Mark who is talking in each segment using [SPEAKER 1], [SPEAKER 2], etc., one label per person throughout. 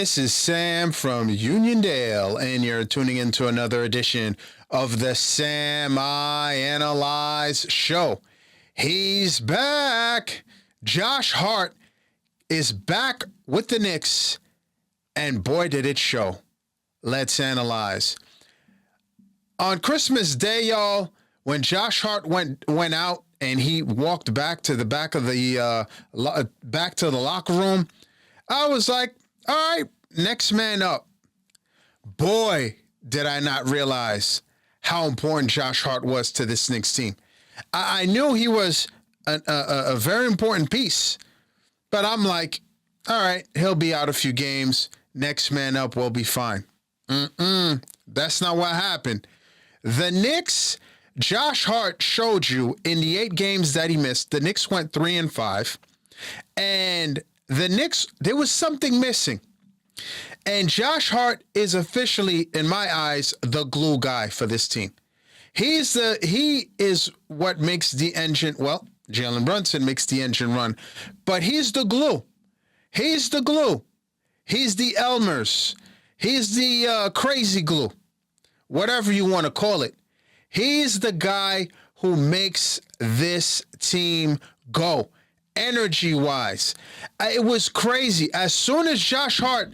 [SPEAKER 1] This is Sam from Uniondale, and you're tuning into another edition of the Sam I Analyze Show. He's back. Josh Hart is back with the Knicks, and boy, did it show. Let's analyze. On Christmas Day, y'all, when Josh Hart went out and he walked back to the back to the locker room, I was like, all right, next man up. Boy, did I not realize how important Josh Hart was to this Knicks team. I knew he was a very important piece, but I'm like, all right, he'll be out a few games. Next man up will be fine. That's not what happened. The Knicks, Josh Hart showed you in the 8 games that he missed, the Knicks went 3-5, and the Knicks, there was something missing. And Josh Hart is officially, in my eyes, the glue guy for this team. He is what makes the engine, well, Jalen Brunson makes the engine run, but he's the glue. He's the glue. He's the Elmers. He's the crazy glue. Whatever you want to call it. He's the guy who makes this team go. Energy-wise, it was crazy. As soon as Josh Hart,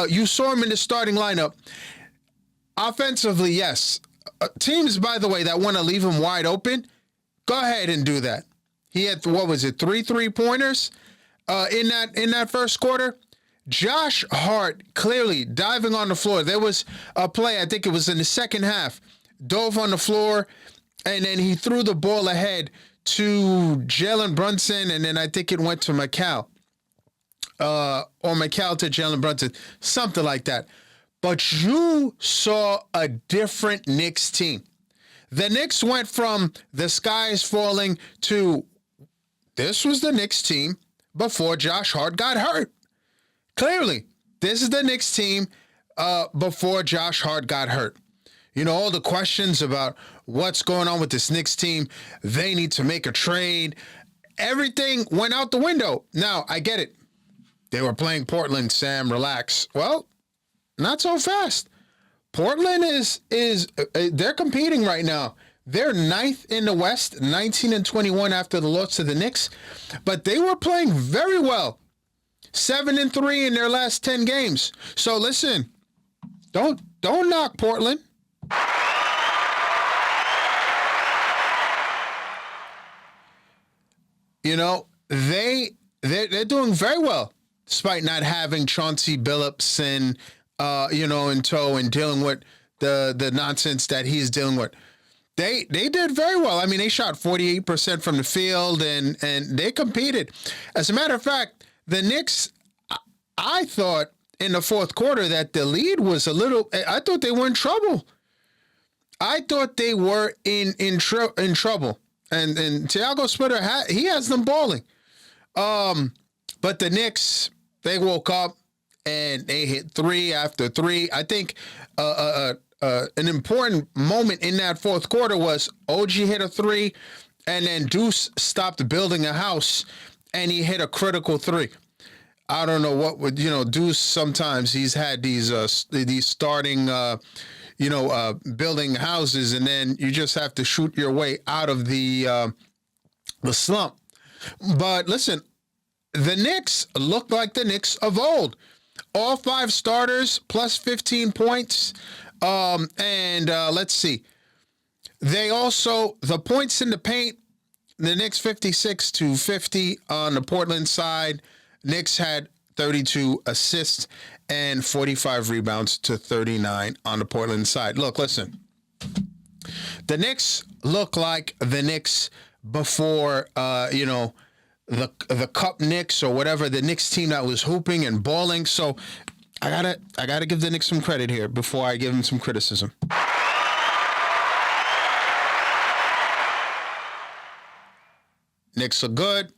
[SPEAKER 1] you saw him in the starting lineup, offensively, yes. Teams, by the way, that want to leave him wide open, go ahead and do that. He had, 3 3-pointers in that first quarter. Josh Hart clearly diving on the floor. There was a play, I think it was in the second half, dove on the floor, and then he threw the ball ahead to Jalen Brunson, and then I think it went to McCall. Or McCall to Jalen Brunson, something like that. But you saw a different Knicks team. The Knicks went from the sky is falling to this was the Knicks team before Josh Hart got hurt. Clearly, this is the Knicks team before Josh Hart got hurt. You know, all the questions about what's going on with this Knicks team, they need to make a trade. Everything went out the window. Now, I get it. They were playing Portland, Sam, relax. Well, not so fast. Portland is they're competing right now. They're 9th in the West, 19-21 after the loss to the Knicks, but they were playing very well. 7-3 in their last 10 games. So listen, don't knock Portland. You know, they're doing very well, despite not having Chauncey Billups and in tow and dealing with the nonsense that he's dealing with. They did very well. I mean, they shot 48% from the field and they competed. As a matter of fact, the Knicks, I thought in the fourth quarter that the lead was I thought they were in trouble. I thought they were in trouble. And Thiago Splitter, he has them balling. But the Knicks, they woke up and they hit 3 after 3. I think an important moment in that fourth quarter was OG hit a 3, and then Deuce stopped building a house, and he hit a critical 3. I don't know what would, Deuce sometimes he's had these starting, building houses, and then you just have to shoot your way out of the slump. But listen, the Knicks look like the Knicks of old. All 5 starters plus 15 points. Let's see. They also, the points in the paint, the Knicks 56-50 on the Portland side. Knicks had 32 assists and 45 rebounds to 39 on the Portland side. Look, listen. The Knicks look like the Knicks before, the Cup Knicks or whatever, the Knicks team that was hooping and balling. So I gotta give the Knicks some credit here before I give them some criticism. Knicks are good.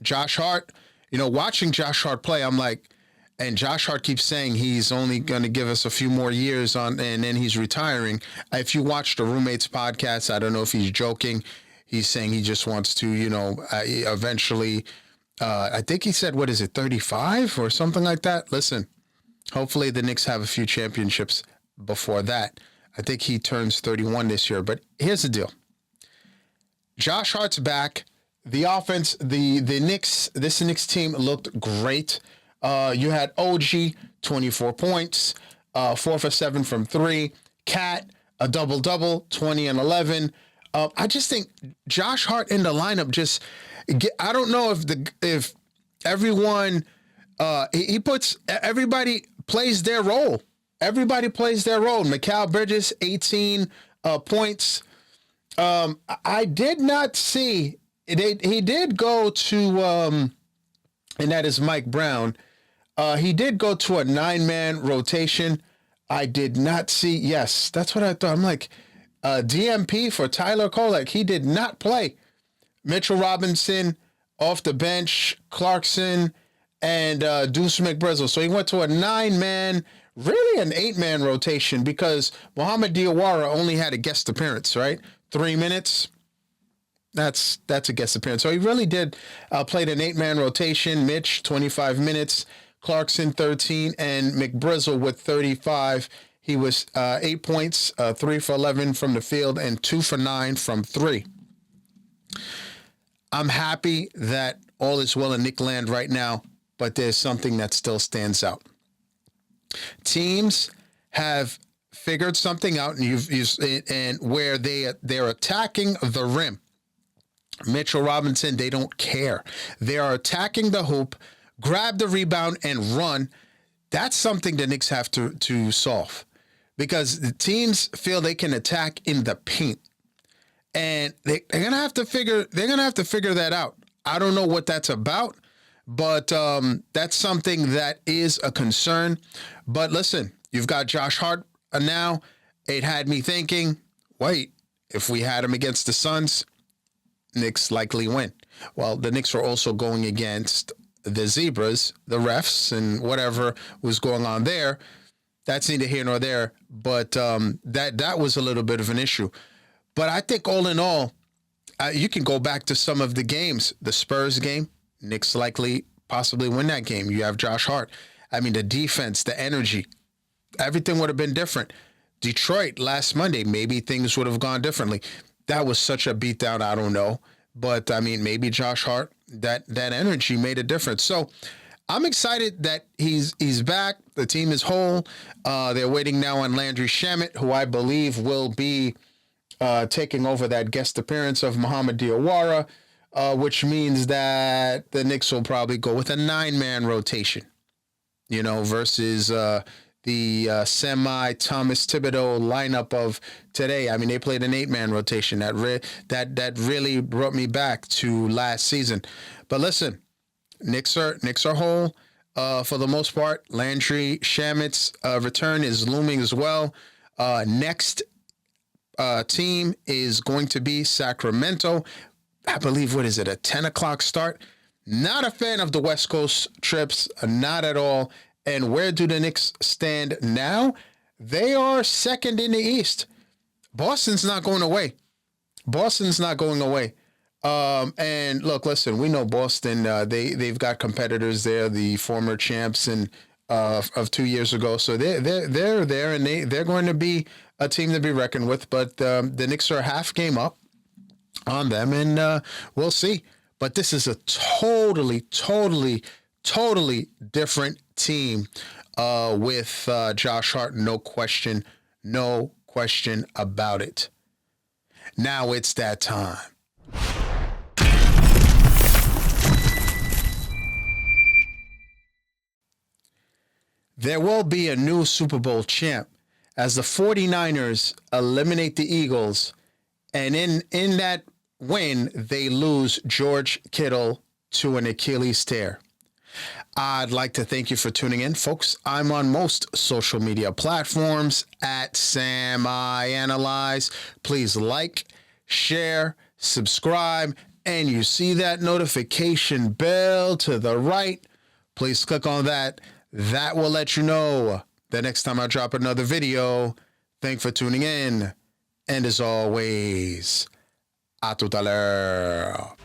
[SPEAKER 1] Josh Hart, watching Josh Hart play, I'm like, and Josh Hart keeps saying he's only going to give us a few more years and then he's retiring. If you watch the Roommates podcast, I don't know if he's joking. He's saying he just wants to, eventually, I think he said, 35 or something like that? Listen, Hopefully the Knicks have a few championships before that. I think he turns 31 this year. But here's the deal. Josh Hart's back. The offense, the Knicks, this Knicks team looked great. You had OG, 24 points, 4 for 7 from 3. Cat, a double-double, 20 and 11. I just think Josh Hart in the lineup just, I don't know if everyone, he puts, everybody plays their role. Everybody plays their role. Mikal Bridges, 18 points. I did not see, he did go to, and that is Mike Brown. He did go to a 9-man rotation. I did not see, yes, that's what I thought. I'm like, DMP for Tyler Kolek. He did not play. Mitchell Robinson off the bench, Clarkson, and Deuce McBrizzle. So he went to a 9-man, really an 8-man rotation because Mohamed Diawara only had a guest appearance, right? 3 minutes. That's a guest appearance. So he really did played an 8-man rotation. Mitch, 25 minutes. Clarkson, 13, and McBrizzle with 35. He was 8 points, 3 for 11 from the field, and 2 for 9 from 3. I'm happy that all is well in Knick land right now, but there's something that still stands out. Teams have figured something out, and where they're attacking the rim. Mitchell Robinson, they don't care. They are attacking the hoop, grab the rebound, and run. That's something the Knicks have to solve. Because the teams feel they can attack in the paint, and they're gonna have to figure that out. I don't know what that's about, but that's something that is a concern. But listen, you've got Josh Hart now. It had me thinking, wait, if we had him against the Suns, Knicks likely win. Well, the Knicks were also going against the Zebras, the refs, and whatever was going on there. That's neither here nor there, but that was a little bit of an issue. But I think all in all, you can go back to some of the games. The Spurs game, Knicks likely possibly win that game. You have Josh Hart. I mean, the defense, the energy, everything would have been different. Detroit last Monday, maybe things would have gone differently. That was such a beatdown, I don't know. But, I mean, maybe Josh Hart, that energy made a difference. So I'm excited that he's back. The team is whole. They're waiting now on Landry Shamet, who I believe will be taking over that guest appearance of Mohamed Diawara, which means that the Knicks will probably go with a 9-man rotation, versus the semi-Thomas Thibodeau lineup of today. I mean, they played an 8-man rotation. That really brought me back to last season. But listen, Knicks are whole for the most part. Landry Shamet's return is looming as well. Next team is going to be Sacramento. I believe, what is it, a 10 o'clock start? Not a fan of the West Coast trips, not at all. And where do the Knicks stand now? They are second in the East. Boston's not going away. And look, listen, we know Boston. They've got competitors there, the former champs of 2 years ago. So they're there, and they're going to be a team to be reckoned with. But the Knicks are half game up on them, and we'll see. But this is a totally different team with Josh Hart. No question about it. Now it's that time. There will be a new Super Bowl champ as the 49ers eliminate the Eagles, and in that win, they lose George Kittle to an Achilles tear. I'd like to thank you for tuning in, folks. I'm on most social media platforms at Sam I Analyze. Please like, share, subscribe, and you see that notification bell to the right. Please click on that. That will let you know the next time I drop another video. Thanks for tuning in. And as always, a tout à l'heure.